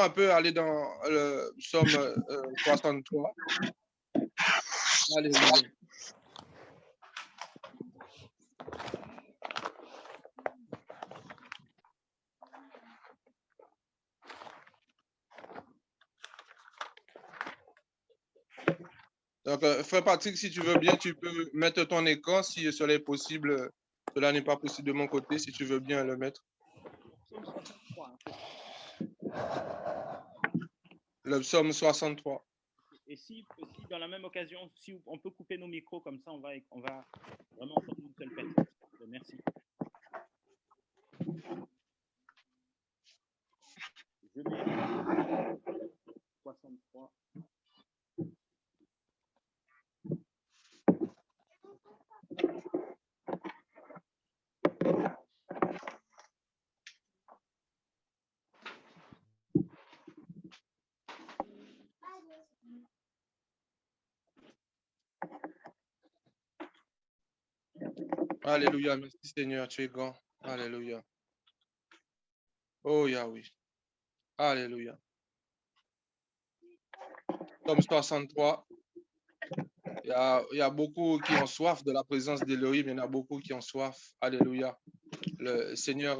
un peu aller dans le psaume 63. Alléluia. Donc, frère Patrick, si tu veux bien, tu peux mettre ton écran si cela est possible. Cela n'est pas possible de mon côté, si tu veux bien le mettre. Le psaume 63. Et si dans la même occasion, si on peut couper nos micros comme ça, on va vraiment entendre une seule personne. Merci. Je mets 63. Alléluia, merci Seigneur, tu es grand. Alléluia. Oh Yahweh. Alléluia. Psaume 63. Il y a beaucoup qui ont soif de la présence d'Élohim, il y en a beaucoup qui ont soif. Alléluia. Le Seigneur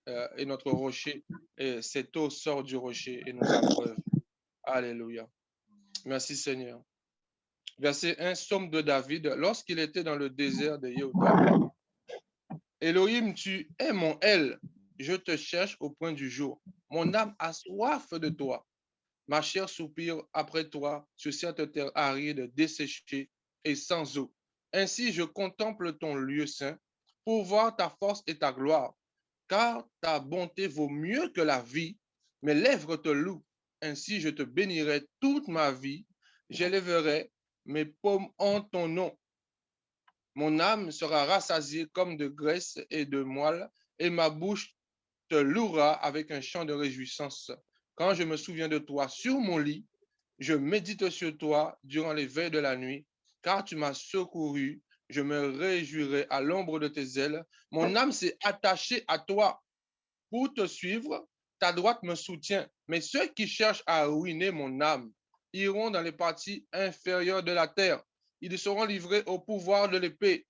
est notre rocher et cette eau sort du rocher et nous abreuve. Alléluia. Merci Seigneur. Verset 1, psaume de David. Lorsqu'il était dans le désert de Yehuda, Elohim, tu es mon El, je te cherche au point du jour. Mon âme a soif de toi. Ma chair soupire après toi sur cette terre aride, desséchée et sans eau. Ainsi, je contemple ton lieu saint pour voir ta force et ta gloire, car ta bonté vaut mieux que la vie. Mes lèvres te louent. Ainsi, je te bénirai toute ma vie. J'élèverai mes paumes en ton nom. Mon âme sera rassasiée comme de graisse et de moelle, et ma bouche te louera avec un chant de réjouissance. Quand je me souviens de toi sur mon lit, je médite sur toi durant les veilles de la nuit, car tu m'as secouru. Je me réjouirai à l'ombre de tes ailes. Mon âme s'est attachée à toi pour te suivre. Ta droite me soutient. Mais ceux qui cherchent à ruiner mon âme iront dans les parties inférieures de la terre. Ils seront livrés au pouvoir de l'épée.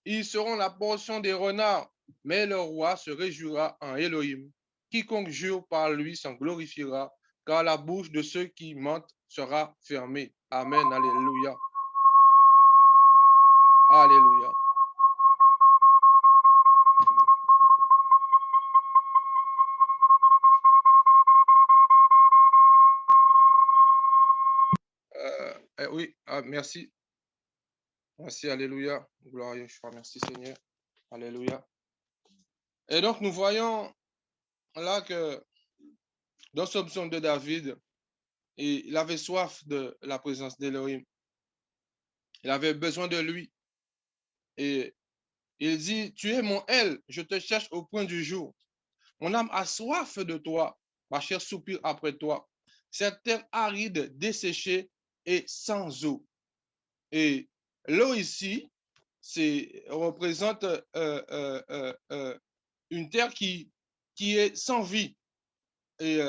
Ils seront la portion des renards. Mais le roi se réjouira en Elohim. Quiconque jure par lui s'en glorifiera, car la bouche de ceux qui mentent sera fermée. Amen. Alléluia. Alléluia. Oui, merci. Merci, Alléluia. Glorieux, je merci Seigneur. Alléluia. Et donc, nous voyons là que dans ce psaume de David, il avait soif de la présence d'Élohim. Il avait besoin de lui. Et il dit, tu es mon El, je te cherche au point du jour. Mon âme a soif de toi, ma chair soupire après toi. Cette terre aride, desséchée et sans eau. Et l'eau ici, représente une terre qui est sans vie. Et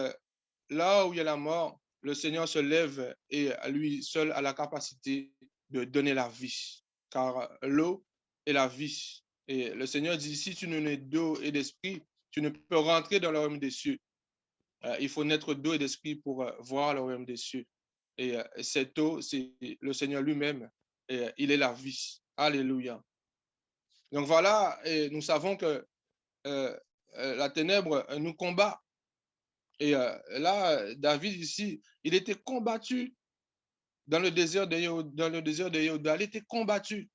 là où il y a la mort, le Seigneur se lève et lui seul a la capacité de donner la vie. Car l'eau est la vie. Et le Seigneur dit, si tu ne n'es d'eau et d'esprit, tu ne peux rentrer dans le royaume des cieux. Il faut naître d'eau et d'esprit pour voir le royaume des cieux. Et cette eau, c'est le Seigneur lui-même. Et il est la vie. Alléluia. Donc voilà, et nous savons que la ténèbre nous combat. Et là, David ici, il était combattu dans le désert de Yehuda. Il était combattu.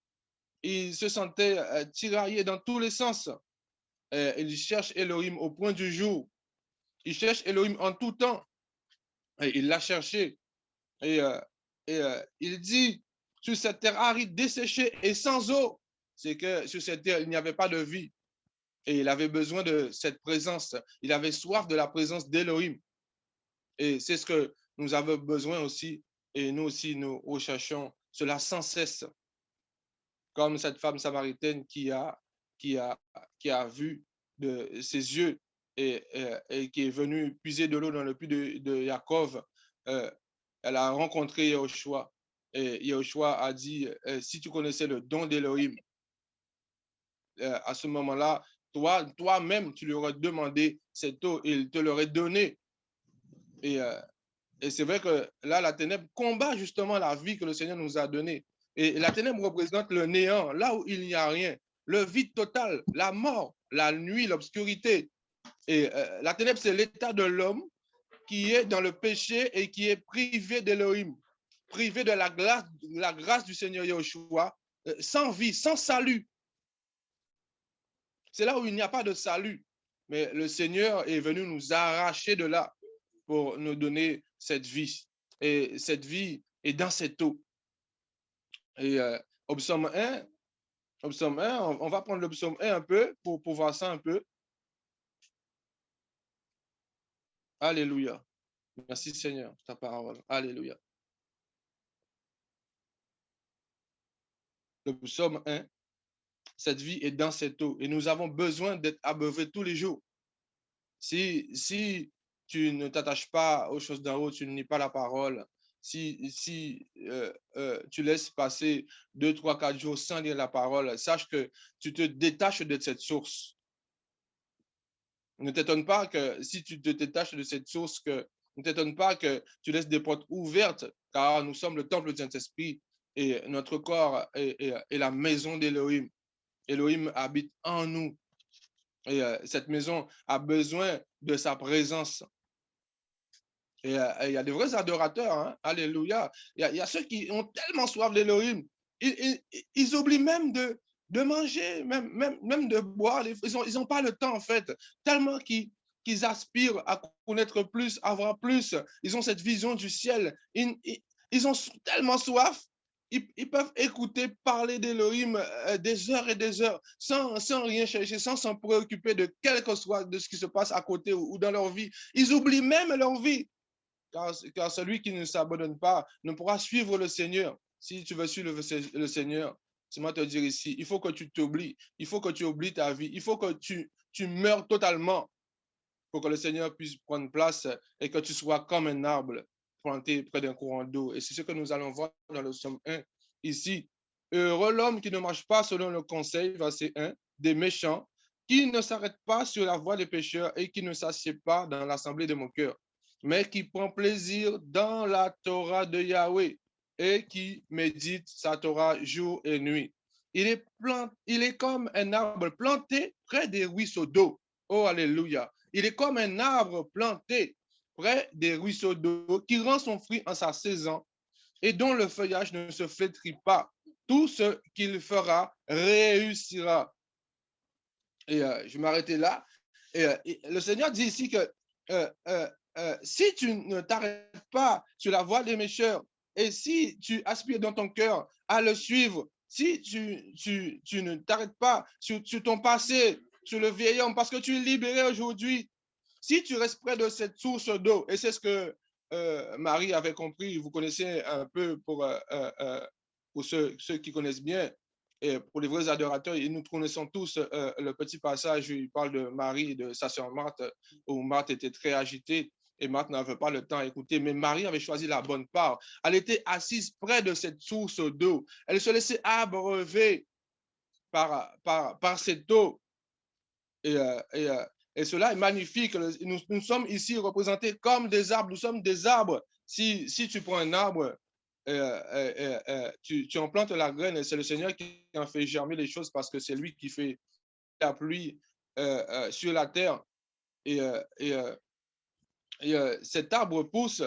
Il se sentait tiraillé dans tous les sens. Il cherche Elohim au point du jour. Il cherche Elohim en tout temps. Et il l'a cherché. Et il dit, sur cette terre aride, desséchée et sans eau, c'est que sur cette terre, il n'y avait pas de vie. Et il avait besoin de cette présence. Il avait soif de la présence d'Elohim. Et c'est ce que nous avons besoin aussi. Et nous aussi, nous recherchons cela sans cesse. Comme cette femme samaritaine qui a vu de ses yeux et qui est venue puiser de l'eau dans le puits de Jacob, elle a rencontré Yahushua. Et Yahushua a dit, si tu connaissais le don d'Élohim, à ce moment-là, toi-même, tu lui aurais demandé cette eau et il te l'aurait donnée. Et c'est vrai que là, la ténèbre combat justement la vie que le Seigneur nous a donnée. Et la ténèbre représente le néant, là où il n'y a rien, le vide total, la mort, la nuit, l'obscurité. Et la ténèbre, c'est l'état de l'homme qui est dans le péché et qui est privé d'Élohim, privé de la grâce du Seigneur Yahushua, sans vie, sans salut. C'est là où il n'y a pas de salut. Mais le Seigneur est venu nous arracher de là pour nous donner cette vie. Et cette vie est dans cette eau. Et au psaume 1, on va prendre le psaume 1 un peu pour voir ça un peu. Alléluia. Merci Seigneur, ta parole. Alléluia. Le psaume 1, cette vie est dans cette eau et nous avons besoin d'être abreuvés tous les jours. Si tu ne t'attaches pas aux choses d'en haut, tu ne lis pas la parole, si tu laisses passer 2, 3, 4 jours sans lire la parole, sache que tu te détaches de cette source. Ne t'étonne pas que si tu te détaches de cette source, ne t'étonne pas que tu laisses des portes ouvertes, car nous sommes le temple du Saint-Esprit et notre corps est la maison d'Élohim. Élohim habite en nous. Et cette maison a besoin de sa présence. Et il y a des vrais adorateurs, hein? Alléluia. Il y a ceux qui ont tellement soif d'Élohim, ils oublient même de manger, même de boire. Ils n'ont pas le temps, en fait, tellement qu'ils aspirent à connaître plus, à voir plus. Ils ont cette vision du ciel. Ils ont tellement soif. Ils peuvent écouter parler d'Élohim des heures et des heures sans rien chercher, sans s'en préoccuper de quel que soit de ce qui se passe à côté ou dans leur vie. Ils oublient même leur vie. Car celui qui ne s'abandonne pas ne pourra suivre le Seigneur. Si tu veux suivre le Seigneur, c'est moi te dire ici, il faut que tu t'oublies, il faut que tu oublies ta vie, il faut que tu meurs totalement pour que le Seigneur puisse prendre place et que tu sois comme un arbre planté près d'un courant d'eau. Et c'est ce que nous allons voir dans le psaume 1 ici. Heureux l'homme qui ne marche pas selon le conseil, verset 1, des méchants, qui ne s'arrête pas sur la voie des pécheurs et qui ne s'assied pas dans l'assemblée de mon cœur, mais qui prend plaisir dans la Torah de Yahweh et qui médite sa Torah jour et nuit. Il est comme un arbre planté près des ruisseaux d'eau. Oh, alléluia. Il est comme un arbre planté près des ruisseaux d'eau qui rend son fruit en sa saison et dont le feuillage ne se flétrit pas. Tout ce qu'il fera réussira. Et je vais m'arrêter là. Et le Seigneur dit ici que si tu ne t'arrêtes pas sur la voie des méchants et si tu aspires dans ton cœur à le suivre, si tu ne t'arrêtes pas sur ton passé, sur le vieil homme, parce que tu es libéré aujourd'hui, si tu restes près de cette source d'eau, et c'est ce que Marie avait compris, vous connaissez un peu pour ceux qui connaissent bien, et pour les vrais adorateurs, et nous connaissons tous le petit passage où il parle de Marie et de sa sœur Marthe, où Marthe était très agitée et Marthe n'avait pas le temps à écouter. Mais Marie avait choisi la bonne part. Elle était assise près de cette source d'eau. Elle se laissait abreuver par cette eau. Et cela est magnifique. Nous sommes ici représentés comme des arbres. Nous sommes des arbres. Si tu prends un arbre, tu en plantes la graine et c'est le Seigneur qui en fait germer les choses parce que c'est lui qui fait la pluie sur la terre. Et cet arbre pousse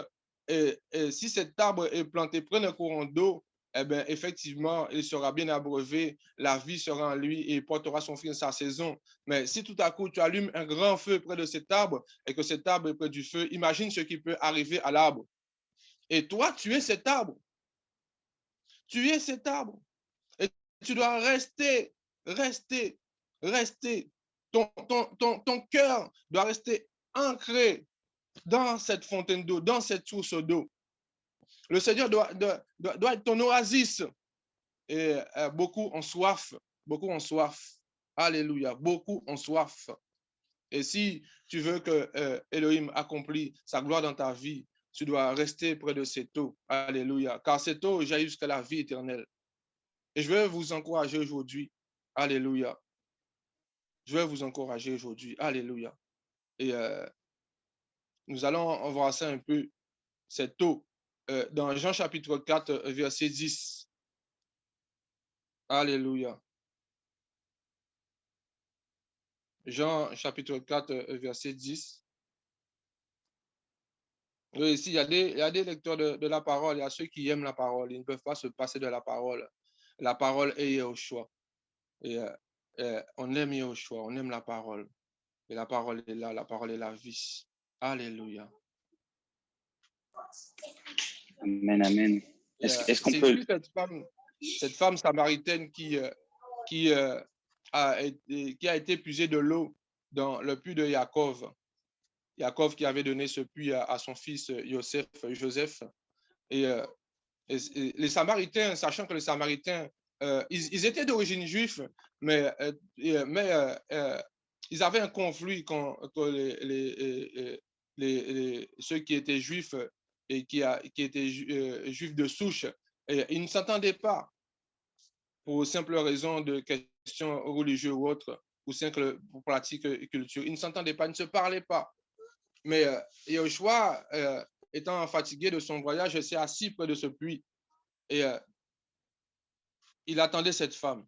et si cet arbre est planté près d'un courant d'eau, eh bien, effectivement, il sera bien abreuvé, la vie sera en lui et il portera son fruit en sa saison. Mais si tout à coup, tu allumes un grand feu près de cet arbre et que cet arbre est près du feu, imagine ce qui peut arriver à l'arbre. Et toi, tu es cet arbre. Tu es cet arbre. Et tu dois rester. Ton cœur doit rester ancré dans cette fontaine d'eau, dans cette source d'eau. Le Seigneur doit être ton oasis. Et beaucoup ont soif. Beaucoup ont soif. Alléluia. Beaucoup ont soif. Et si tu veux que Elohim accomplisse sa gloire dans ta vie, tu dois rester près de cette eau. Alléluia. Car cette eau jaillit jusqu'à la vie éternelle. Et je veux vous encourager aujourd'hui. Alléluia. Je veux vous encourager aujourd'hui. Alléluia. Et nous allons voir ça un peu, cette eau, dans Jean chapitre 4, verset 10. Alléluia. Jean chapitre 4, verset 10. Oui, ici, il y a des lecteurs de la parole, il y a ceux qui aiment la parole, ils ne peuvent pas se passer de la parole. La parole est Yahushua. Et on aime Yahushua, on aime la parole. Et la parole est là, la parole est la vie. Alléluia. Amen, amen. Est-ce qu'on C'est peut... ici cette femme samaritaine qui a été puisée de l'eau dans le puits de Jacob. Jacob qui avait donné ce puits à son fils Joseph. Et les Samaritains, sachant que les Samaritains, ils étaient d'origine juive, mais ils avaient un conflit contre ceux qui étaient juifs et qui étaient juifs de souche. Et ils ne s'entendaient pas pour simple raison de questions religieuses ou autres, ou simple pour pratique et culture. Ils ne s'entendaient pas, ils ne se parlaient pas. Mais Yahushua, étant fatigué de son voyage, s'est assis près de ce puits et il attendait cette femme.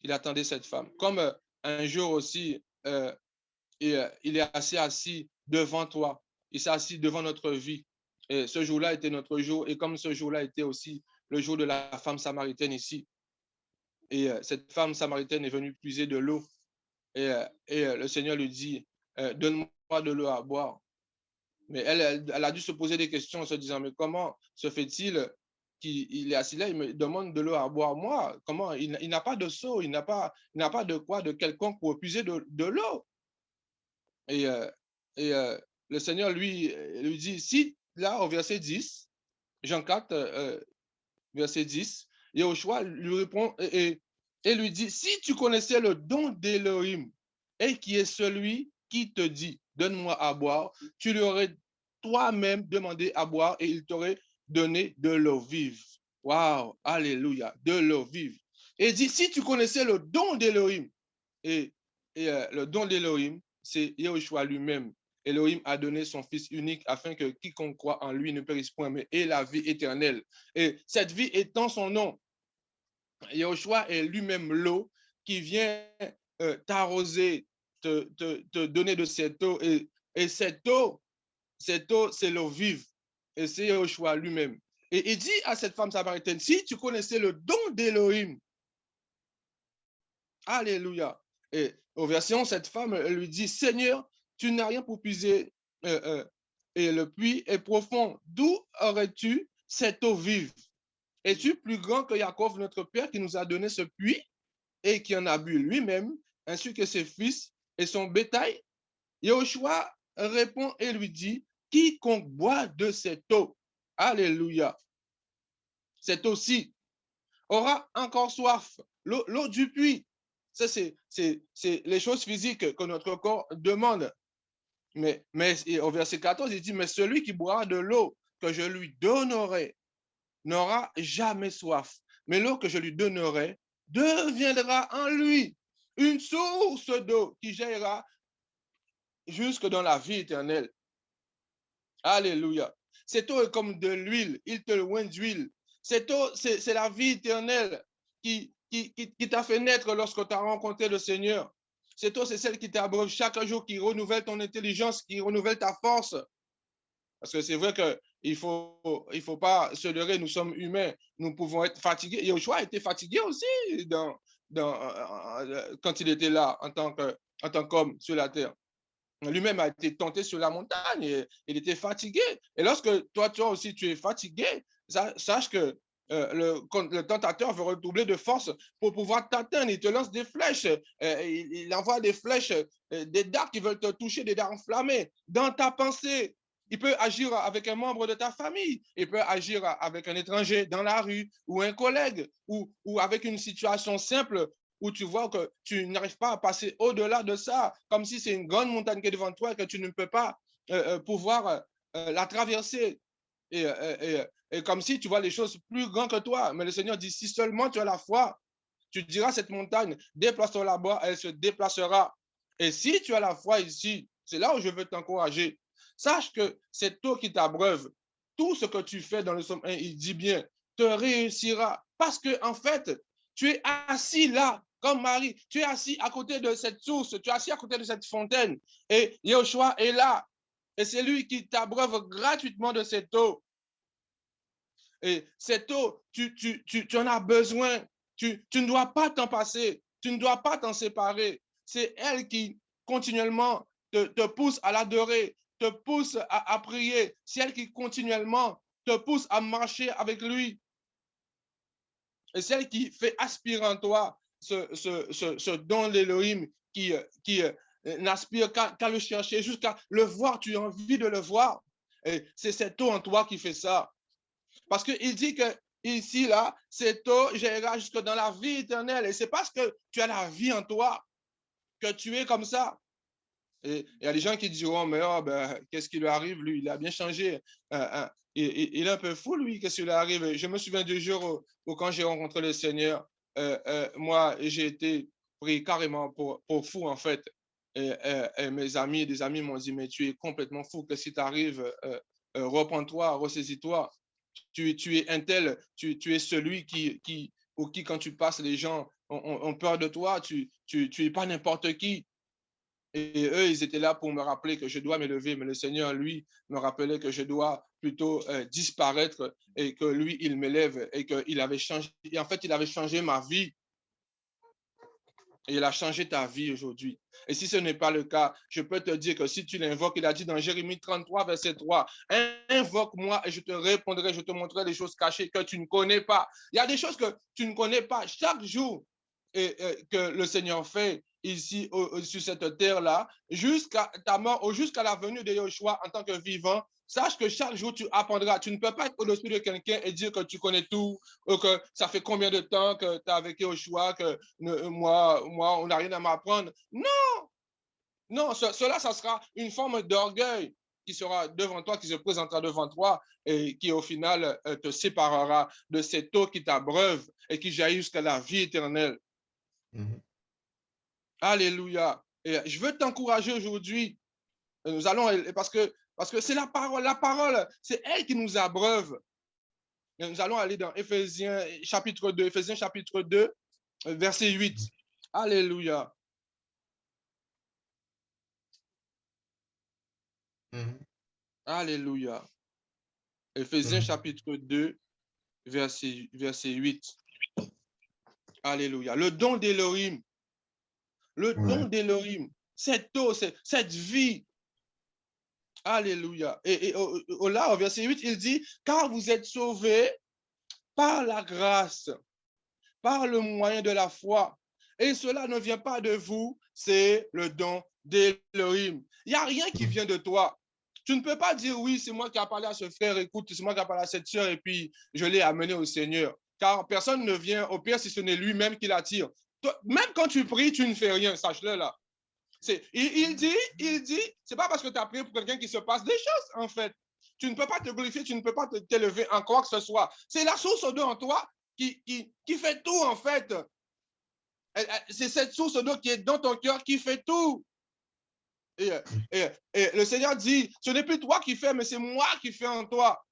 Il attendait cette femme. Comme un jour aussi, il est assis devant toi. Il s'est assis devant notre vie. Et ce jour-là était notre jour. Et comme ce jour-là était aussi le jour de la femme samaritaine ici. Et cette femme samaritaine est venue puiser de l'eau. Et le Seigneur lui dit, donne-moi de l'eau à boire. Mais elle a dû se poser des questions en se disant, mais comment se fait-il qu'il est assis là, il me demande de l'eau à boire. Moi, comment il n'a pas de seau, il n'a pas de quoi, de quelconque pour puiser de l'eau. Et le Seigneur lui dit, si là au verset 10, Jean 4, verset 10, Yahushua lui répond et lui dit, si tu connaissais le don d'Élohim et qui est celui qui te dit, donne-moi à boire, tu lui aurais toi-même demandé à boire et il t'aurait donné de l'eau vive. Waouh, alléluia, de l'eau vive. Et il dit, si tu connaissais le don d'Élohim, et le don d'Élohim, c'est Yahushua lui-même. Elohim a donné son Fils unique afin que quiconque croit en lui ne périsse point, mais ait la vie éternelle. Et cette vie étant son nom, Yahushua est lui-même l'eau qui vient t'arroser, te donner de cette eau. Et cette eau, c'est l'eau vive. Et c'est Yahushua lui-même. Et il dit à cette femme samaritaine, si tu connaissais le don d'Élohim, alléluia. Et au verset 11, cette femme elle lui dit, Seigneur, tu n'as rien pour puiser et le puits est profond. D'où aurais-tu cette eau vive? Es-tu plus grand que Jacob, notre père, qui nous a donné ce puits et qui en a bu lui-même, ainsi que ses fils et son bétail? Yahushua répond et lui dit, quiconque boit de cette eau, alléluia, cette eau-ci aura encore soif. L'eau du puits, ça c'est les choses physiques que notre corps demande. Mais au verset 14, il dit, mais celui qui boira de l'eau que je lui donnerai n'aura jamais soif. Mais l'eau que je lui donnerai deviendra en lui une source d'eau qui jaillira jusque dans la vie éternelle. Alléluia. Cette eau est comme de l'huile, il te loin d'huile. Cette eau, c'est la vie éternelle qui t'a fait naître lorsque tu as rencontré le Seigneur. Cette eau, c'est celle qui t'abreuve chaque jour, qui renouvelle ton intelligence, qui renouvelle ta force. Parce que c'est vrai qu'il ne faut pas se leurrer, nous sommes humains, nous pouvons être fatigués. Yahushua était fatigué aussi quand il était là en tant qu'homme sur la terre. Lui-même a été tenté sur la montagne et il était fatigué. Et lorsque toi aussi, tu es fatigué, sache que le tentateur veut redoubler de force pour pouvoir t'atteindre. Il te lance des flèches, il envoie des flèches, des dards qui veulent te toucher, des dards enflammés. Dans ta pensée, il peut agir avec un membre de ta famille, il peut agir avec un étranger dans la rue ou un collègue ou avec une situation simple où tu vois que tu n'arrives pas à passer au-delà de ça, comme si c'est une grande montagne qui est devant toi et que tu ne peux pas pouvoir la traverser. Et comme si tu vois les choses plus grandes que toi. Mais le Seigneur dit, si seulement tu as la foi, tu diras à cette montagne, déplace-toi là-bas, elle se déplacera. Et si tu as la foi ici, c'est là où je veux t'encourager. Sache que cette eau qui t'abreuve, tout ce que tu fais dans le Somme 1, il dit bien, te réussira. Parce que, en fait, tu es assis là, comme Marie, tu es assis à côté de cette source, tu es assis à côté de cette fontaine. Et Yeshua est là. Et c'est lui qui t'abreuve gratuitement de cette eau. Et cette eau, tu en as besoin. Tu ne dois pas t'en passer. Tu ne dois pas t'en séparer. C'est elle qui continuellement te pousse à l'adorer, te pousse à prier. C'est elle qui continuellement te pousse à marcher avec lui. Et c'est elle qui fait aspirer en toi ce don d'Élohim qui n'aspire qu'à le chercher, jusqu'à le voir. Tu as envie de le voir. Et c'est cette eau en toi qui fait ça. Parce qu'il dit que ici, là, cette eau j'ira jusque dans la vie éternelle. Et c'est parce que tu as la vie en toi que tu es comme ça. Et il y a des gens qui diront, mais oh, ben, qu'est-ce qui lui arrive, lui? Il a bien changé. Il est un peu fou, lui, qu'est-ce qui lui arrive? Je me souviens du jour où quand j'ai rencontré le Seigneur, moi, j'ai été pris carrément pour fou, en fait. Et mes amis, des amis m'ont dit, mais tu es complètement fou, qu'est-ce qui t'arrive? Reprends-toi, ressaisis-toi. Tu es un tel, tu es celui pour qui, quand tu passes, les gens ont peur de toi, tu es pas n'importe qui. Et eux, ils étaient là pour me rappeler que je dois m'élever, mais le Seigneur, lui, me rappelait que je dois plutôt disparaître et que lui, il m'élève et qu'il avait changé. Et en fait, il avait changé ma vie. Et il a changé ta vie aujourd'hui. Et si ce n'est pas le cas, je peux te dire que si tu l'invoques, il a dit dans Jérémie 33, verset 3, invoque-moi et je te répondrai, je te montrerai des choses cachées que tu ne connais pas. Il y a des choses que tu ne connais pas chaque jour que le Seigneur fait ici sur cette terre-là, jusqu'à ta mort ou jusqu'à la venue de Yeshua en tant que vivant. Sache que chaque jour, tu apprendras. Tu ne peux pas être au-dessus de quelqu'un et dire que tu connais tout, ou que ça fait combien de temps que tu as avec Yeshua, que moi, on n'a rien à m'apprendre. Non, non, cela, ça sera une forme d'orgueil qui sera devant toi, qui se présentera devant toi et qui, au final, te séparera de cette eau qui t'abreuve et qui jaillit jusqu'à la vie éternelle. Alléluia. Et je veux t'encourager aujourd'hui. Nous allons, parce que c'est la parole, c'est elle qui nous abreuve. Et nous allons aller dans Éphésiens chapitre 2, verset 8. Alléluia. Alléluia. Éphésiens chapitre 2, verset 8. Alléluia. Le don d'Élohim. Le don d'Élohim. Cette eau, cette vie. Alléluia. Et là, au verset 8, il dit, car vous êtes sauvés par la grâce, par le moyen de la foi. Et cela ne vient pas de vous, c'est le don d'Élohim. Il n'y a rien qui vient de toi. Tu ne peux pas dire, oui, c'est moi qui ai parlé à ce frère, écoute, c'est moi qui ai parlé à cette sœur, et puis je l'ai amené au Seigneur. Car personne ne vient au pire si ce n'est lui-même qui l'attire. Même quand tu pries, tu ne fais rien, sache-le là. Il dit, c'est pas parce que tu as prié pour quelqu'un qu'il se passe des choses, en fait. Tu ne peux pas te glorifier, tu ne peux pas t'élever en quoi que ce soit. C'est la source d'eau en toi qui fait tout, en fait. C'est cette source d'eau qui est dans ton cœur qui fait tout. Et le Seigneur dit, ce n'est plus toi qui fais, mais c'est moi qui fais en toi.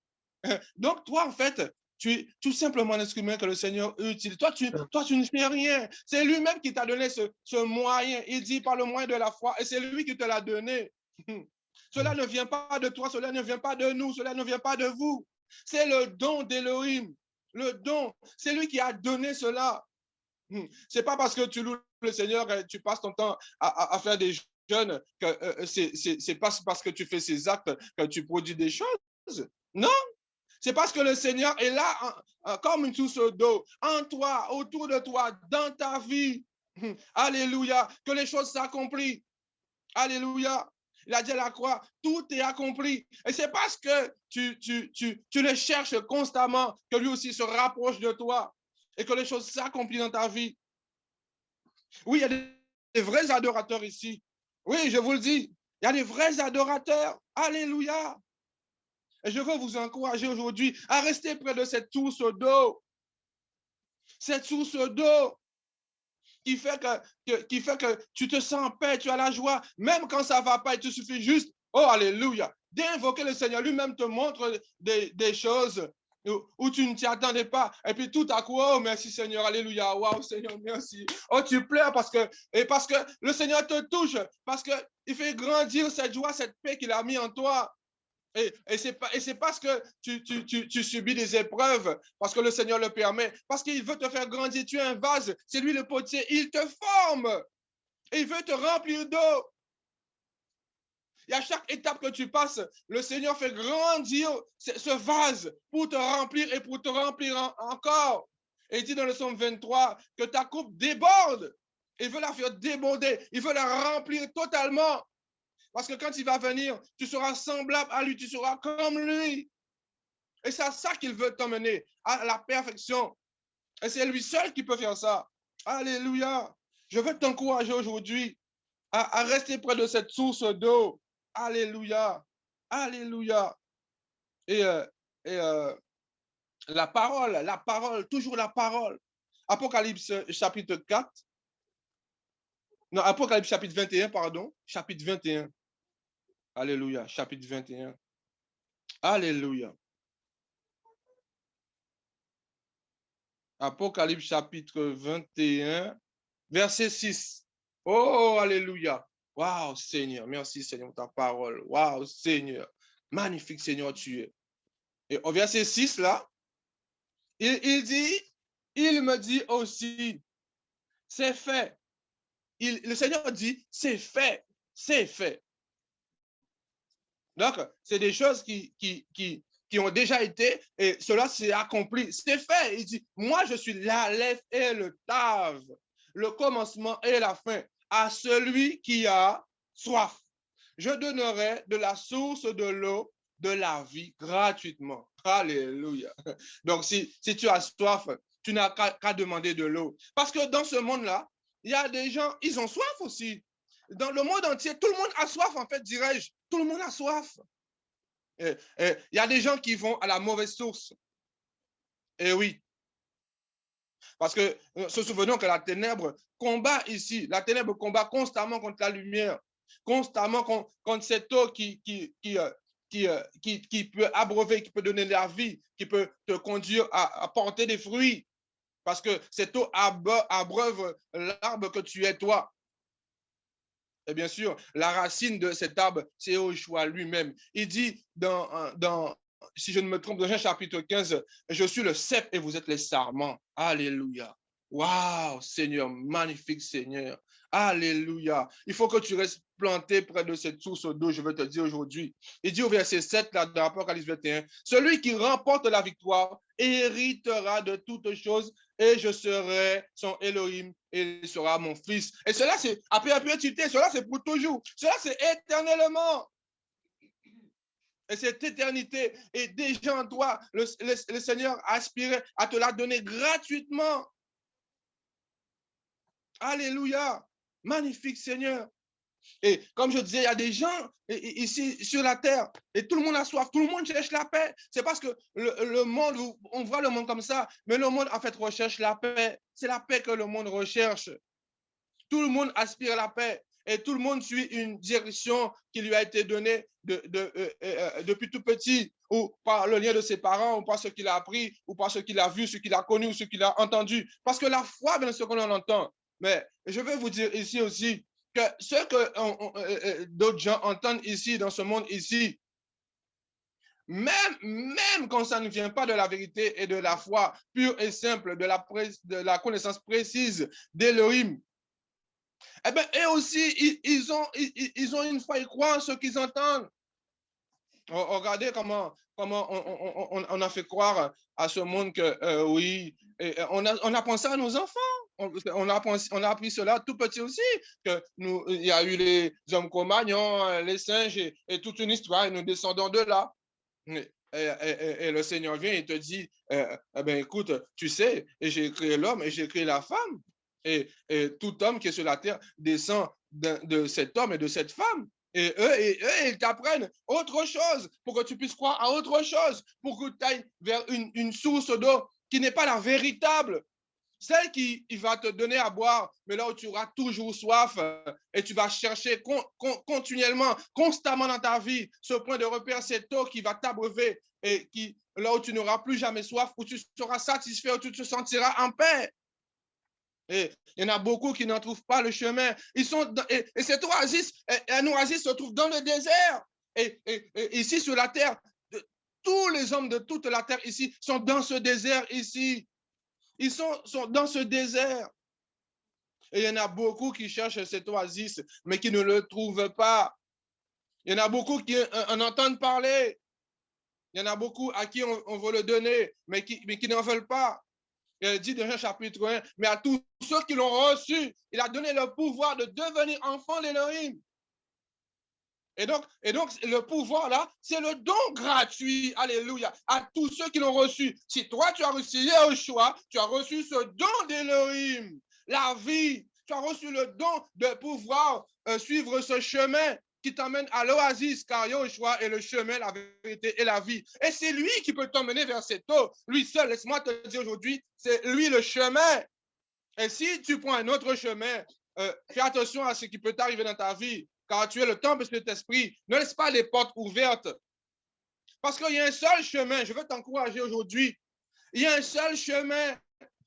Donc, toi, en fait, tu es tout simplement un instrument que le Seigneur utilise. Toi, tu ne fais rien. C'est lui-même qui t'a donné ce moyen. Il dit par le moyen de la foi, et c'est lui qui te l'a donné. Cela ne vient pas de toi, cela ne vient pas de nous, cela ne vient pas de vous. C'est le don d'Élohim. Le don, c'est lui qui a donné cela. C'est pas parce que tu loues le Seigneur que tu passes ton temps à faire des jeûnes, que c'est pas parce que tu fais ces actes que tu produis des choses. Non, c'est parce que le Seigneur est là comme une source d'eau, en toi, autour de toi, dans ta vie. Alléluia, que les choses s'accomplissent. Alléluia. Il a dit à la croix, tout est accompli. Et c'est parce que tu le cherches constamment que lui aussi se rapproche de toi et que les choses s'accomplissent dans ta vie. Oui, il y a des vrais adorateurs ici. Oui, je vous le dis. Il y a des vrais adorateurs. Alléluia. Et je veux vous encourager aujourd'hui à rester près de cette source d'eau. Cette source d'eau qui fait que tu te sens en paix, tu as la joie. Même quand ça ne va pas, il te suffit juste, oh, alléluia, d'invoquer le Seigneur. Lui-même te montre des choses où tu ne t'y attendais pas. Et puis tout à coup, oh, merci Seigneur, alléluia, waouh Seigneur, merci. Oh, tu pleures parce que le Seigneur te touche, parce qu'il fait grandir cette joie, cette paix qu'il a mis en toi. Et c'est parce que tu subis des épreuves, parce que le Seigneur le permet, parce qu'il veut te faire grandir. Tu es un vase, c'est lui le potier, il te forme et il veut te remplir d'eau. Et à chaque étape que tu passes, le Seigneur fait grandir ce vase pour te remplir et pour te remplir encore. Et il dit dans le psaume 23 que ta coupe déborde. Il veut la faire déborder, il veut la remplir totalement. Parce que quand il va venir, tu seras semblable à lui, tu seras comme lui. Et c'est à ça qu'il veut t'emmener, à la perfection. Et c'est lui seul qui peut faire ça. Alléluia. Je veux t'encourager aujourd'hui à rester près de cette source d'eau. Alléluia. Alléluia. Et la parole, toujours la parole. Apocalypse chapitre 4. Non, Apocalypse chapitre 21, pardon. Chapitre 21. Alléluia. Chapitre 21. Alléluia. Apocalypse chapitre 21, verset 6. Oh, alléluia. Waouh, Seigneur. Merci, Seigneur, pour ta parole. Waouh, Seigneur. Magnifique, Seigneur, tu es. Et au verset 6, là, il dit, il me dit aussi, c'est fait. Le Seigneur dit, c'est fait. C'est fait. Donc, c'est des choses qui ont déjà été, et cela s'est accompli. C'est fait. Il dit, moi, je suis l'Aleph et le Tav, le commencement et la fin. À celui qui a soif, je donnerai de la source de l'eau de la vie gratuitement. Alléluia. Donc, si tu as soif, tu n'as qu'à demander de l'eau. Parce que dans ce monde-là, il y a des gens, ils ont soif aussi. Dans le monde entier, tout le monde a soif, en fait, dirais-je. Tout le monde a soif. Il y a des gens qui vont à la mauvaise source. Et oui. Parce que, se souvenons que la ténèbre combat ici. La ténèbre combat constamment contre la lumière. Constamment contre cette eau qui peut abreuver, qui peut donner de la vie, qui peut te conduire à porter des fruits. Parce que cette eau abreuve l'arbre que tu es toi. Et bien sûr, la racine de cet arbre, c'est Yoshua lui-même. Il dit si je ne me trompe, dans Jean chapitre 15, je suis le cep et vous êtes les sarments. Alléluia. Waouh, Seigneur, magnifique Seigneur. Alléluia. Il faut que tu restes planté près de cette source d'eau, je veux te dire aujourd'hui. Il dit au verset 7, là, dans l'Apocalypse 21, celui qui remporte la victoire héritera de toutes choses et je serai son Elohim et il sera mon fils. Et cela, c'est à perpétuité, cela, c'est pour toujours. Cela, c'est éternellement. Et cette éternité est déjà en toi. Le Seigneur aspirait à te la donner gratuitement. Alléluia. Magnifique Seigneur. Et comme je disais, il y a des gens ici sur la terre et tout le monde a soif, tout le monde cherche la paix. C'est parce que le monde, on voit le monde comme ça, mais le monde en fait recherche la paix. C'est la paix que le monde recherche. Tout le monde aspire à la paix et tout le monde suit une direction qui lui a été donnée depuis tout petit, ou par le lien de ses parents, ou par ce qu'il a appris, ou par ce qu'il a vu, ce qu'il a connu, ou ce qu'il a entendu. Parce que la foi vient de ce qu'on entend. Mais je vais vous dire ici aussi, que ce que d'autres gens entendent ici, dans ce monde ici, même quand ça ne vient pas de la vérité et de la foi pure et simple, de la connaissance précise d'Elohim, eh bien, eux aussi, ils ont une foi, ils croient en ce qu'ils entendent. Regardez comment on a fait croire à ce monde que oui, on a pensé à nos enfants. On a appris cela tout petit aussi, que il y a eu les hommes Cro-Magnons, les singes et toute une histoire, et nous descendons de là. Et le Seigneur vient et te dit, eh bien, écoute, tu sais, j'ai créé l'homme et j'ai créé la femme. Et tout homme qui est sur la terre descend de cet homme et de cette femme. Et eux, ils t'apprennent autre chose pour que tu puisses croire à autre chose, pour que tu ailles vers une source d'eau qui n'est pas la véritable, celle qui va te donner à boire, mais là où tu auras toujours soif et tu vas chercher continuellement, constamment dans ta vie, ce point de repère, cette eau qui va t'abreuver et qui, là où tu n'auras plus jamais soif, où tu seras satisfait, où tu te sentiras en paix. Et il y en a beaucoup qui n'en trouvent pas le chemin. Ils sont et cette oasis, un oasis se trouve dans le désert. Et ici sur la terre, tous les hommes de toute la terre ici sont dans ce désert ici. Ils sont dans ce désert. Et il y en a beaucoup qui cherchent cette oasis, mais qui ne le trouvent pas. Il y en a beaucoup qui en entendent parler. Il y en a beaucoup à qui on veut le donner, mais qui n'en veulent pas. Il dit dans Jean chapitre 1, mais à tous ceux qui l'ont reçu, il a donné le pouvoir de devenir enfants d'Élohim. Et donc, le pouvoir là, c'est le don gratuit, alléluia, à tous ceux qui l'ont reçu. Si toi, tu as reçu Yahushua, tu as reçu ce don d'Élohim, la vie, tu as reçu le don de pouvoir suivre ce chemin qui t'emmène à l'oasis, car Yahushua est le chemin, la vérité et la vie. Et c'est lui qui peut t'emmener vers cette eau. Lui seul, laisse-moi te dire aujourd'hui, c'est lui le chemin. Et si tu prends un autre chemin, fais attention à ce qui peut t'arriver dans ta vie, car tu es le temple de cet esprit. Ne laisse pas les portes ouvertes. Parce qu'il y a un seul chemin. Je veux t'encourager aujourd'hui. Il y a un seul chemin.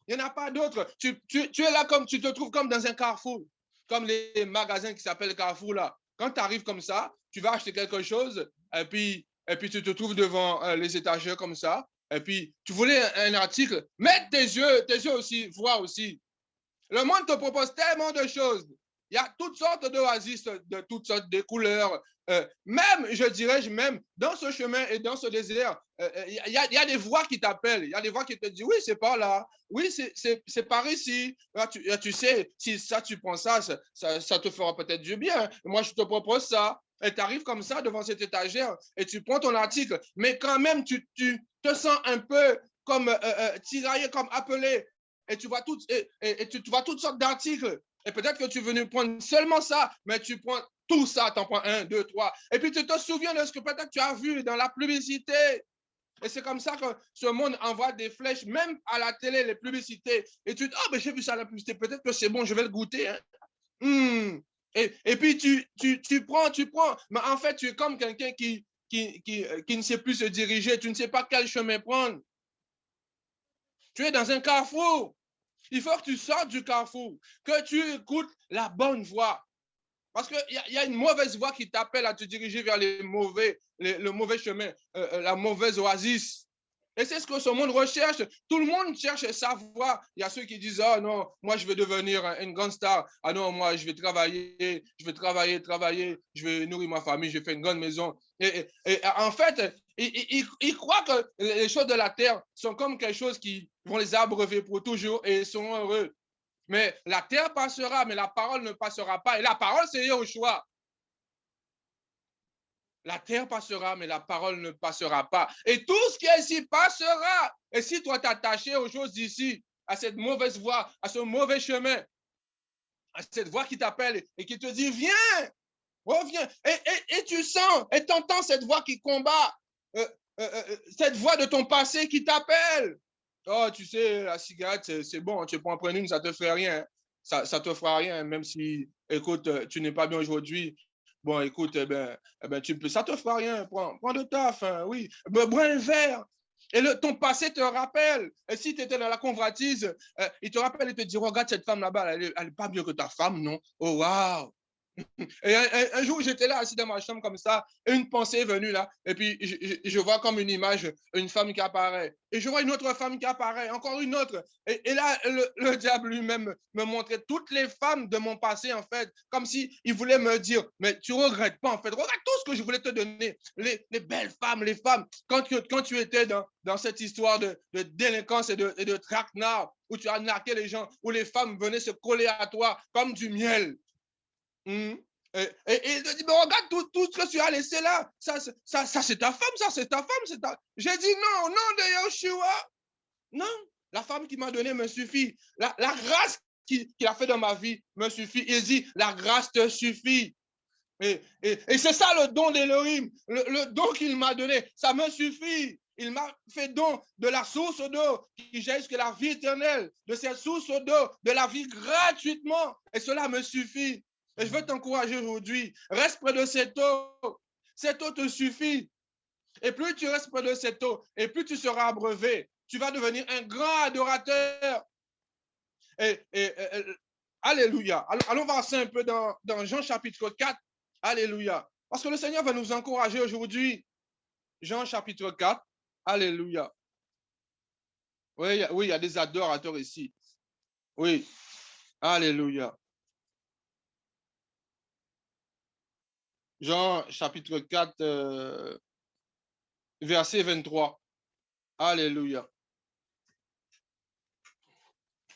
Il n'y en a pas d'autre. Tu es là comme tu te trouves comme dans un carrefour, comme les magasins qui s'appellent Carrefour là. Quand tu arrives comme ça, tu vas acheter quelque chose et puis tu te trouves devant les étagères comme ça. Et puis tu voulais un article. Mets tes yeux aussi, vois aussi. Le monde te propose tellement de choses. Il y a toutes sortes d'oasis, de toutes sortes de couleurs. Même, je dirais, même dans ce chemin et dans ce désert, il y a des voix qui t'appellent. Il y a des voix qui te disent, oui, c'est par là. Oui, c'est par ici. Là, tu sais, si ça, tu prends ça te fera peut-être du bien. Moi, je te propose ça. Et tu arrives comme ça devant cette étagère et tu prends ton article. Mais quand même, tu te sens un peu comme tiraillé, comme appelé. Et tu vois tu vois toutes sortes d'articles. Et peut-être que tu es venu prendre seulement ça, mais tu prends tout ça, tu en prends 1, 2, 3. Et puis tu te souviens de ce que peut-être tu as vu dans la publicité. Et c'est comme ça que ce monde envoie des flèches, même à la télé, les publicités. Et tu dis, oh, mais j'ai vu ça à la publicité, peut-être que c'est bon, je vais le goûter. Hein. Et puis tu prends. Mais en fait, tu es comme quelqu'un qui ne sait plus se diriger, tu ne sais pas quel chemin prendre. Tu es dans un carrefour. Il faut que tu sortes du carrefour, que tu écoutes la bonne voix. Parce qu'il y a une mauvaise voix qui t'appelle à te diriger vers le mauvais chemin, la mauvaise oasis. Et c'est ce que ce monde recherche. Tout le monde cherche sa voie. Il y a ceux qui disent, oh non, moi je veux devenir une grande star. Ah non, moi je vais travailler, je vais nourrir ma famille, je vais faire une grande maison. Et en fait, ils croient que les choses de la terre sont comme quelque chose qui vont les abreuver pour toujours et ils sont heureux. Mais la terre passera, mais la parole ne passera pas. Et la parole, c'est Yahushua. La terre passera, mais la parole ne passera pas. Et tout ce qui est ici passera. Et si toi t'attaches aux choses d'ici, à cette mauvaise voie, à ce mauvais chemin, à cette voix qui t'appelle et qui te dit, viens, reviens. Et tu sens, et tu entends cette voix qui combat, cette voix de ton passé qui t'appelle. Oh, tu sais, la cigarette, c'est bon, tu peux en prendre une, ça ne te fait rien. Ça ne te fera rien, même si, écoute, tu n'es pas bien aujourd'hui. Bon, écoute, ça te fera rien. Prends de taf, hein, oui. Bois un verre. Et ton passé te rappelle. Et si tu étais dans la convoitise, il te rappelle et te dit, regarde cette femme là-bas, elle n'est pas mieux que ta femme, non? Oh, waouh! Et un jour, j'étais là, assis dans ma chambre comme ça, et une pensée est venue là, et puis je vois comme une image, une femme qui apparaît, et je vois une autre femme qui apparaît, encore une autre, et là, le diable lui-même me montrait toutes les femmes de mon passé, en fait, comme s'il voulait me dire, mais tu regrettes pas, en fait, regarde tout ce que je voulais te donner, les belles femmes, les femmes, quand tu étais dans cette histoire de délinquance et de traquenard, où tu as narqué les gens, où les femmes venaient se coller à toi comme du miel. Et il te dit, mais regarde tout ce que tu as laissé là. Ça c'est ta femme, ça, c'est ta femme. J'ai dit non, non de Yahushua. Non, la femme qui m'a donné me suffit. La grâce qu'il a fait dans ma vie me suffit. Il dit, la grâce te suffit. Et c'est ça le don d'Élohim, le don qu'il m'a donné, ça me suffit. Il m'a fait don de la source d'eau qui jaillit jusqu'à la vie éternelle, de cette source d'eau, de la vie gratuitement. Et cela me suffit. Et je veux t'encourager aujourd'hui, reste près de cette eau. Cette eau te suffit. Et plus tu restes près de cette eau, et plus tu seras abreuvé. Tu vas devenir un grand adorateur. Alléluia. Allons voir ça un peu dans Jean chapitre 4. Alléluia. Parce que le Seigneur va nous encourager aujourd'hui. Jean chapitre 4. Alléluia. Oui, il y a des adorateurs ici. Oui. Alléluia. Jean chapitre 4, verset 23. Alléluia.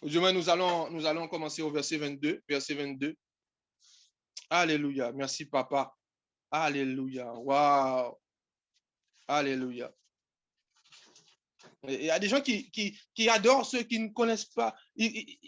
Demain, nous allons commencer au verset 22. Verset 22. Alléluia. Merci, papa. Alléluia. Wow. Alléluia. Il y a des gens qui adorent ceux qui ne connaissent pas. Qui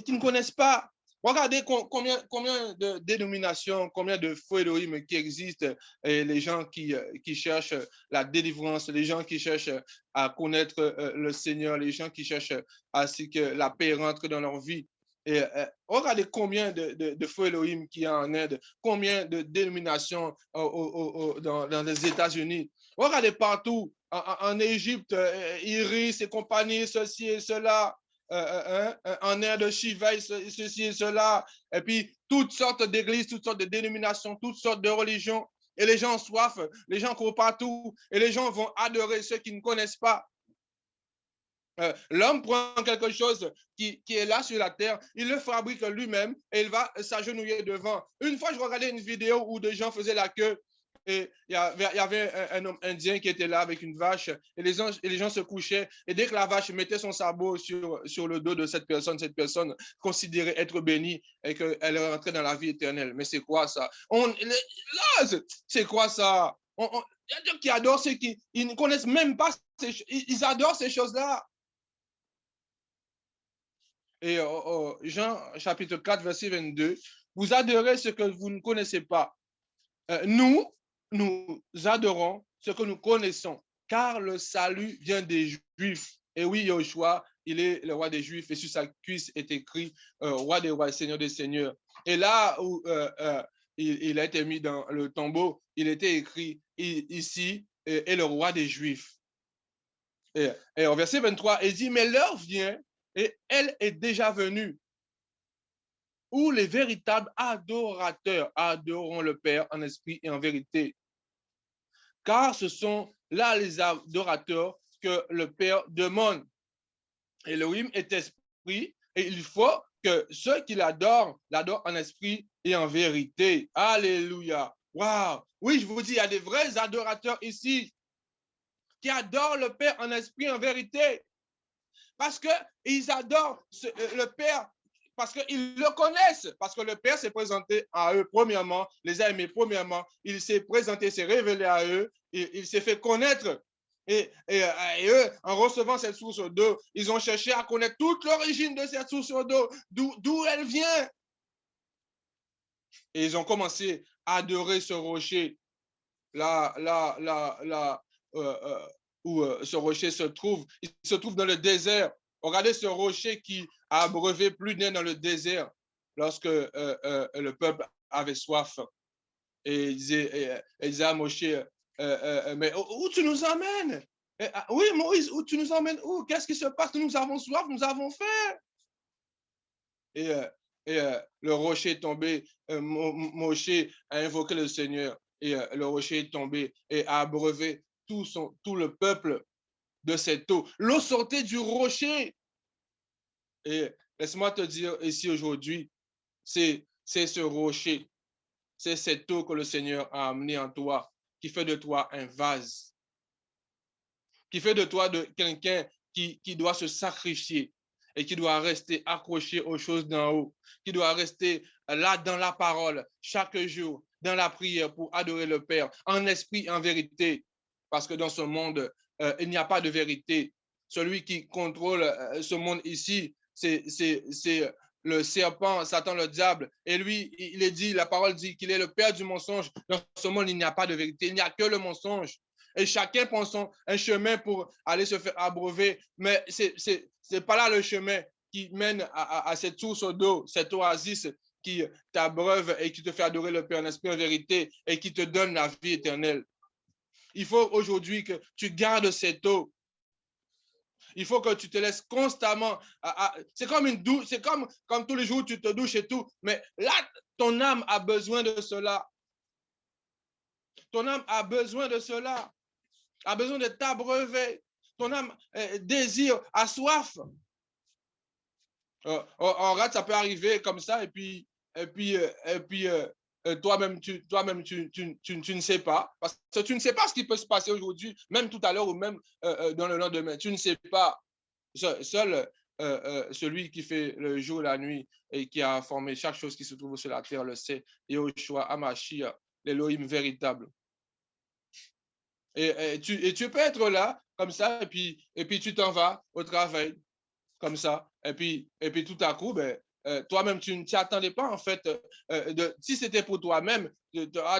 ne connaissent pas. Regardez combien de dénominations, combien de faux Elohim qui existent, et les gens qui cherchent la délivrance, les gens qui cherchent à connaître le Seigneur, les gens qui cherchent à ce que la paix rentre dans leur vie. Et regardez combien de faux Elohim qu'il y a en Inde, combien de dénominations dans les États-Unis. Regardez partout, en Égypte, Iris et compagnie, ceci et cela. En Inde de Shiva, ceci et cela, et puis toutes sortes d'églises, toutes sortes de dénominations, toutes sortes de religions, et les gens ont soif, les gens courent partout, et les gens vont adorer ceux qui ne connaissent pas. L'homme prend quelque chose qui est là sur la terre, il le fabrique lui-même, et il va s'agenouiller devant. Une fois, je regardais une vidéo où des gens faisaient la queue, et il y avait un homme indien qui était là avec une vache, et les gens se couchaient, et dès que la vache mettait son sabot sur le dos de cette personne considérait être bénie et qu'elle rentrait dans la vie éternelle. Mais c'est quoi ça? C'est quoi ça? Il y a des gens qui adorent ceux qui ne connaissent même pas, ils adorent ces choses-là. Et Jean chapitre 4, verset 22, vous adorez ce que vous ne connaissez pas. Nous adorons ce que nous connaissons, car le salut vient des Juifs. Et oui, Yoshua, il est le roi des Juifs, et sur sa cuisse est écrit roi des rois, Seigneur des seigneurs. Et là où il a été mis dans le tombeau, il était écrit ici, est le roi des Juifs. Et au verset 23, il dit, mais l'heure vient, et elle est déjà venue, où les véritables adorateurs adoreront le Père en esprit et en vérité. Car ce sont là les adorateurs que le Père demande. Elohim est esprit, et il faut que ceux qui l'adorent en esprit et en vérité. Alléluia. Waouh. Oui, je vous dis, il y a des vrais adorateurs ici qui adorent le Père en esprit et en vérité. Parce qu'ils adorent le Père, parce qu'ils le connaissent, parce que le Père s'est présenté à eux premièrement, les a aimés premièrement, il s'est présenté, s'est révélé à eux, il s'est fait connaître. Et eux, en recevant cette source d'eau, ils ont cherché à connaître toute l'origine de cette source d'eau, d'où elle vient. Et ils ont commencé à adorer ce rocher, où ce rocher se trouve. Il se trouve dans le désert. Regardez ce rocher qui a abreuvé plus d'un dans le désert lorsque le peuple avait soif. Et il disait à Moïse, mais où tu nous emmènes? Oui, Moïse, où tu nous emmènes? Où? Qu'est-ce qui se passe? Nous avons soif, nous avons faim. Et le rocher est tombé. Moïse a invoqué le Seigneur. Et le rocher est tombé et a abreuvé tout le peuple de cette eau. L'eau sortait du rocher. Et laisse-moi te dire ici aujourd'hui, c'est ce rocher, c'est cette eau que le Seigneur a amenée en toi, qui fait de toi un vase, qui fait de toi quelqu'un qui doit se sacrifier et qui doit rester accroché aux choses d'en haut, qui doit rester là dans la parole chaque jour, dans la prière pour adorer le Père, en esprit, en vérité. Parce que dans ce monde, il n'y a pas de vérité. Celui qui contrôle ce monde ici, c'est le serpent, Satan, le diable, et lui, il est dit, la parole dit qu'il est le père du mensonge. Dans ce monde, il n'y a pas de vérité, il n'y a que le mensonge. Et chacun prend un chemin pour aller se faire abreuver, mais c'est pas là le chemin qui mène à cette source d'eau, cette oasis qui t'abreuve et qui te fait adorer le Père en esprit en vérité et qui te donne la vie éternelle. Il faut aujourd'hui que tu gardes cette eau. Il faut que tu te laisses constamment. C'est comme une douche, c'est comme tous les jours tu te douches et tout. Mais là, ton âme a besoin de cela. Ton âme a besoin de cela. A besoin de t'abreuver. Ton âme désire, a soif. En rate, ça peut arriver comme ça, et puis toi-même, tu ne sais pas, parce que tu ne sais pas ce qui peut se passer aujourd'hui, même tout à l'heure ou même dans le lendemain. Tu ne sais pas. Seul celui qui fait le jour et la nuit et qui a formé chaque chose qui se trouve sur la terre le sait. Yahushua Hamashiach, l'Élohim véritable. Et tu peux être là, comme ça, et puis tu t'en vas au travail, comme ça, et puis tout à coup, toi-même, tu ne t'y attendais pas, en fait. Si c'était pour toi-même,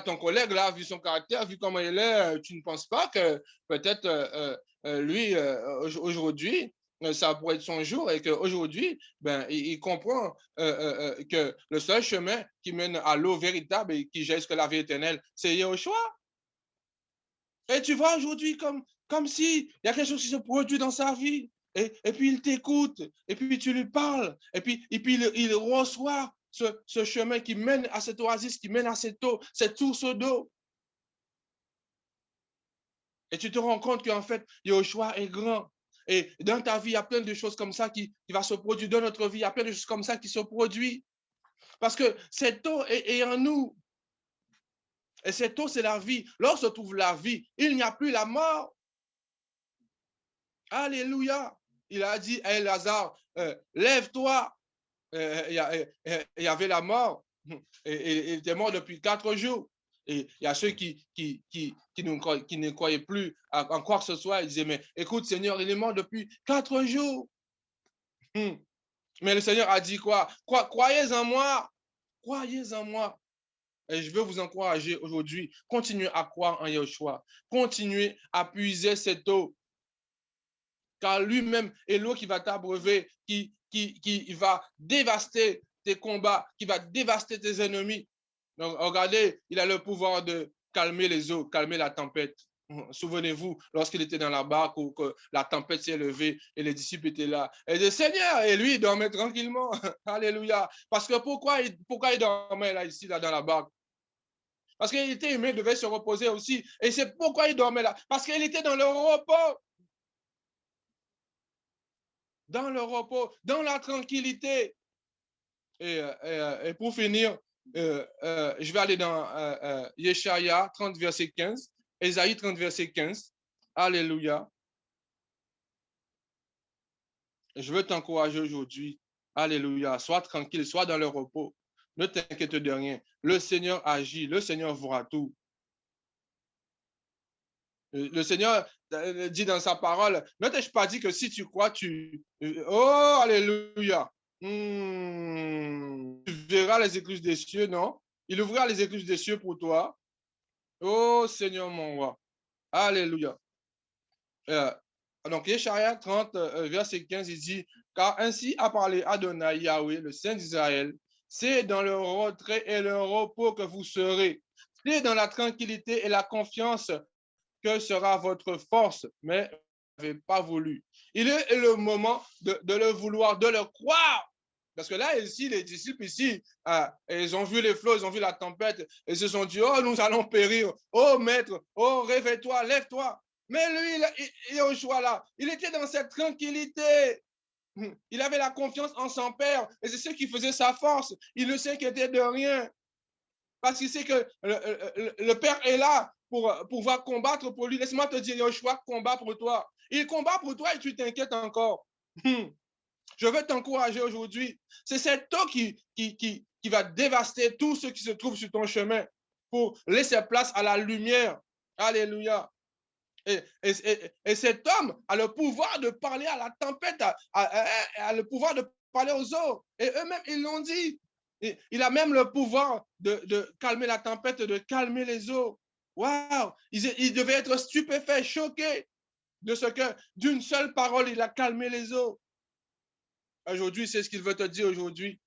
ton collègue, là, vu son caractère, vu comment il est, tu ne penses pas que peut-être lui, aujourd'hui, ça pourrait être son jour et qu'aujourd'hui, il comprend que le seul chemin qui mène à l'eau véritable et qui jette que la vie éternelle, c'est Yahushua. Et tu vois aujourd'hui comme s'il y a quelque chose qui se produit dans sa vie. Et puis il t'écoute, et puis tu lui parles, et puis il reçoit ce chemin qui mène à cette oasis, qui mène à cette eau, cette source d'eau. Et tu te rends compte qu'en fait, Yahushua est grand. Et dans ta vie, il y a plein de choses comme ça qui va se produire. Dans notre vie, il y a plein de choses comme ça qui se produisent. Parce que cette eau est en nous. Et cette eau, c'est la vie. Lorsque se trouve la vie, il n'y a plus la mort. Alléluia. Il a dit à Lazare, lève-toi. Il y avait la mort. Et il était mort depuis 4 jours. Et il y a ceux qui ne croyaient plus en quoi que ce soit. Ils disaient, mais écoute, Seigneur, il est mort depuis 4 jours. Mais le Seigneur a dit quoi? Croyez en moi. Croyez en moi. Et je veux vous encourager aujourd'hui. Continuez à croire en Yahushua. Continuez à puiser cette eau. Car lui-même est l'eau qui va t'abreuver, qui va dévaster tes combats, qui va dévaster tes ennemis. Donc, regardez, il a le pouvoir de calmer les eaux, calmer la tempête. Souvenez-vous, lorsqu'il était dans la barque où que la tempête s'est levée et les disciples étaient là. Et le Seigneur, et lui, il dormait tranquillement. Alléluia. Parce que pourquoi il dormait là, ici, là, dans la barque? Parce qu'il était humain, il devait se reposer aussi. Et c'est pourquoi il dormait là. Parce qu'il était dans le repos. Dans le repos, dans la tranquillité. Et pour finir, je vais aller dans Yeshaya 30, verset 15, Ésaïe 30, verset 15. Alléluia. Je veux t'encourager aujourd'hui. Alléluia. Sois tranquille, sois dans le repos. Ne t'inquiète de rien. Le Seigneur agit, le Seigneur voit tout. Le Seigneur dit dans sa parole, ne t'ai-je pas dit que si tu crois, Oh, alléluia. Tu verras les écluses des cieux, non? Il ouvrira les écluses des cieux pour toi. Oh, Seigneur mon roi. Alléluia. Donc, Yeshaya 30, verset 15, il dit, car ainsi a parlé Adonai Yahweh, le Saint d'Israël, c'est dans le retrait et le repos que vous serez. C'est dans la tranquillité et la confiance que sera votre force, mais vous n'avez pas voulu. Il est le moment de le vouloir, de le croire. Parce que là, ici, les disciples, ici, ils ont vu les flots, ils ont vu la tempête, et ils se sont dit, oh, nous allons périr. Oh, maître, oh, réveille-toi, lève-toi. Mais lui, il est au choix là. Il était dans cette tranquillité. Il avait la confiance en son Père, et c'est ce qui faisait sa force. Il ne s'inquiétait de rien. Parce qu'il sait que le Père est là pour pouvoir combattre pour lui. Laisse-moi te dire, Yahushua combat pour toi. Il combat pour toi et tu t'inquiètes encore. Je veux t'encourager aujourd'hui. C'est cette eau qui va dévaster tout ce qui se trouve sur ton chemin pour laisser place à la lumière. Alléluia. Et cet homme a le pouvoir de parler à la tempête, a le pouvoir de parler aux eaux. Et eux-mêmes, ils l'ont dit. Et il a même le pouvoir de calmer la tempête, de calmer les eaux. Waouh! Ils devaient être stupéfaits, choqués de ce que d'une seule parole, il a calmé les eaux. Aujourd'hui, c'est ce qu'il veut te dire aujourd'hui.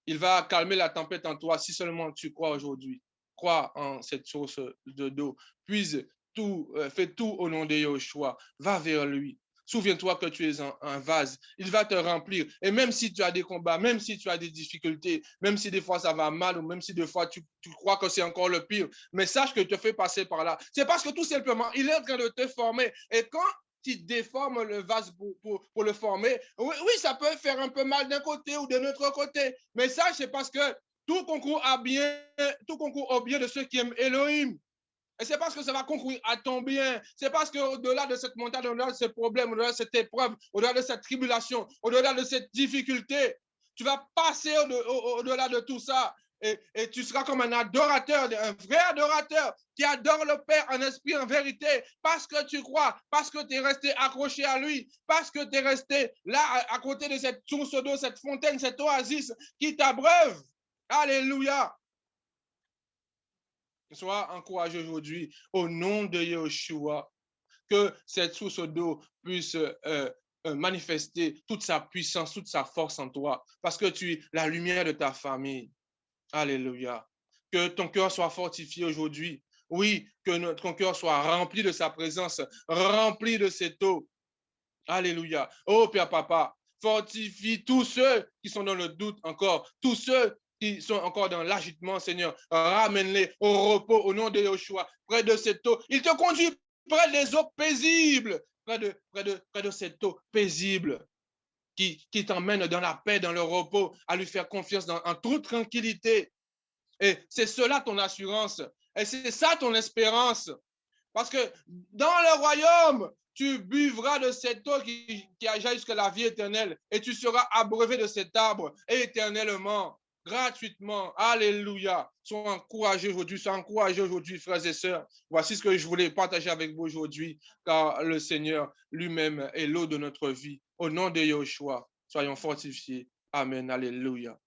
Il va calmer la tempête en toi si seulement tu crois aujourd'hui. Crois en cette source d'eau. Puise tout, fais tout au nom de Yahushua. Va vers lui. Souviens-toi que tu es un vase. Il va te remplir. Et même si tu as des combats, même si tu as des difficultés, même si des fois ça va mal, ou même si des fois tu crois que c'est encore le pire, mais sache que tu te fais passer par là. C'est parce que tout simplement, il est en train de te former. Et quand tu déformes le vase pour le former, oui, ça peut faire un peu mal d'un côté ou de l'autre côté. Mais sache, c'est parce que tout concourt au bien de ceux qui aiment Elohim. Et c'est parce que ça va concourir à ton bien. C'est parce qu'au-delà de cette montagne, au-delà de ce problème, au-delà de cette épreuve, au-delà de cette tribulation, au-delà de cette difficulté, tu vas passer au-delà de tout ça. Et tu seras comme un adorateur, un vrai adorateur qui adore le Père en esprit, en vérité, parce que tu crois, parce que tu es resté accroché à lui, parce que tu es resté là à côté de cette source d'eau, cette fontaine, cette oasis qui t'abreuve. Alléluia. Sois encouragé aujourd'hui au nom de Yahushua, que cette source d'eau puisse manifester toute sa puissance, toute sa force en toi, parce que tu es la lumière de ta famille. Alléluia. Que ton cœur soit fortifié aujourd'hui. Oui, que ton cœur soit rempli de sa présence, rempli de cette eau. Alléluia. Oh, Père Papa, fortifie tous ceux qui sont dans le doute encore, tous ceux qui sont encore dans l'agitement, Seigneur. Ramène-les au repos au nom de Yahushua, près de cette eau. Il te conduit près des eaux paisibles, près de cette eau paisible qui t'emmène dans la paix, dans le repos, à lui faire confiance en toute tranquillité. Et c'est cela ton assurance. Et c'est ça ton espérance. Parce que dans le royaume, tu buvras de cette eau qui jaillit jusqu'à la vie éternelle et tu seras abreuvé de cet arbre éternellement, gratuitement. Alléluia. Sois encouragés aujourd'hui, frères et sœurs. Voici ce que je voulais partager avec vous aujourd'hui, car le Seigneur lui-même est l'eau de notre vie. Au nom de Yahushua, soyons fortifiés. Amen. Alléluia.